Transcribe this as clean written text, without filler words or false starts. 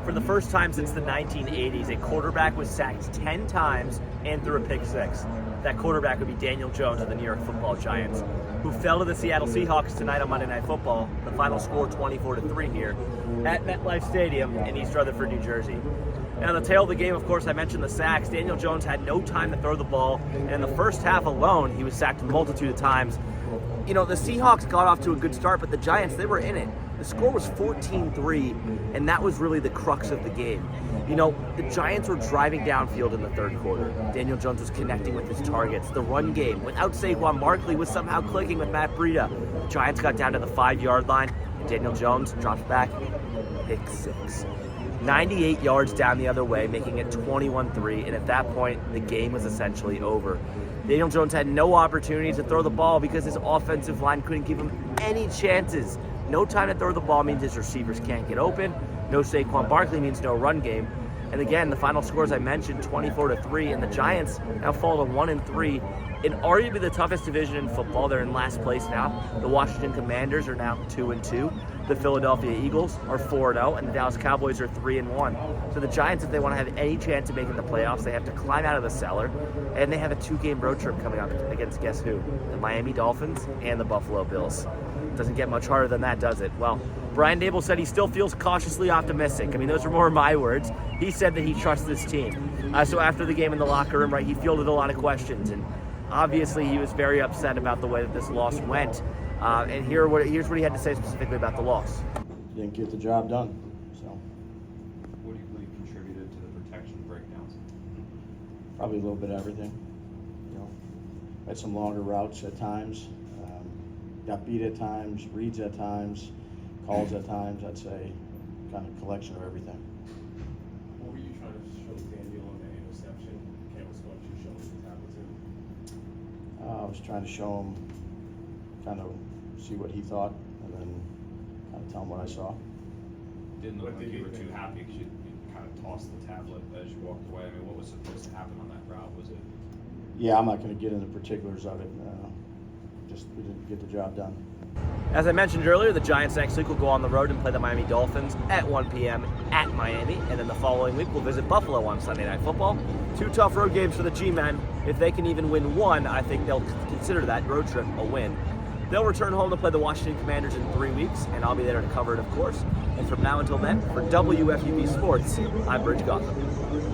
For the first time since the 1980s, a quarterback was sacked 10 times and threw a pick six. That quarterback would be Daniel Jones of the New York Football Giants, who fell to the Seattle Seahawks tonight on Monday Night Football. The final score 24-3 here at MetLife Stadium in East Rutherford, New Jersey. And on the tail of the game, of course, I mentioned the sacks. Daniel Jones had no time to throw the ball, and in the first half alone, he was sacked a multitude of times. You know, the Seahawks got off to a good start, but the Giants, they were in it. The score was 14-3, and that was really the crux of the game. You know, the Giants were driving downfield in the third quarter. Daniel Jones was connecting with his targets. The run game, without Saquon Barkley, was somehow clicking with Matt Breida. The Giants got down to the 5-yard line, and Daniel Jones drops back, pick six. 98 yards down the other way, making it 21-3, and at that point, the game was essentially over. Daniel Jones had no opportunity to throw the ball because his offensive line couldn't give him any chances. No time to throw the ball means his receivers can't get open. No Saquon Barkley means no run game. And again, the final scores I mentioned, 24-3, and the Giants now fall to 1-3 in arguably the toughest division in football. They're in last place now. The Washington Commanders are now 2-2. The Philadelphia Eagles are 4-0, and the Dallas Cowboys are 3-1. So the Giants, if they want to have any chance of making the playoffs, they have to climb out of the cellar, and they have a 2-game road trip coming up against guess who? The Miami Dolphins and the Buffalo Bills. Doesn't get much harder than that, does it? Well, Brian Daboll said he still feels cautiously optimistic. I mean, those are more my words. He said that he trusts this team. So after the game in the locker room, right, he fielded a lot of questions, and obviously he was very upset about the way that this loss went. And here's what he had to say specifically about the loss. Didn't get the job done. So, what do you believe contributed to the protection breakdowns? probably a little bit of everything. You know, had some longer routes at times. Got beat at times, reads at times, calls at times. I'd say kind of collection of everything. What were you trying to show Daniel on the interception? Can't respond to show him the tackle too. I was trying to show him, kind of see what he thought, and then kind of tell him what I saw. Didn't look What like did you you were too think? happy because you kind of tossed the tablet as you walked away. I mean, what was supposed to happen on that route? Was it? Yeah, I'm not going to get into particulars of it. Just we didn't get the job done. As I mentioned earlier, the Giants next week will go on the road and play the Miami Dolphins at 1 p.m. at Miami, and then the following week we'll visit Buffalo on Sunday Night Football. 2 tough road games for the G-Men. If they can even win one, I think they'll consider that road trip a win. They'll return home to play the Washington Commanders in 3 weeks, and I'll be there to cover it, of course. And from now until then, for WFUV Sports, I'm Brij Gautam.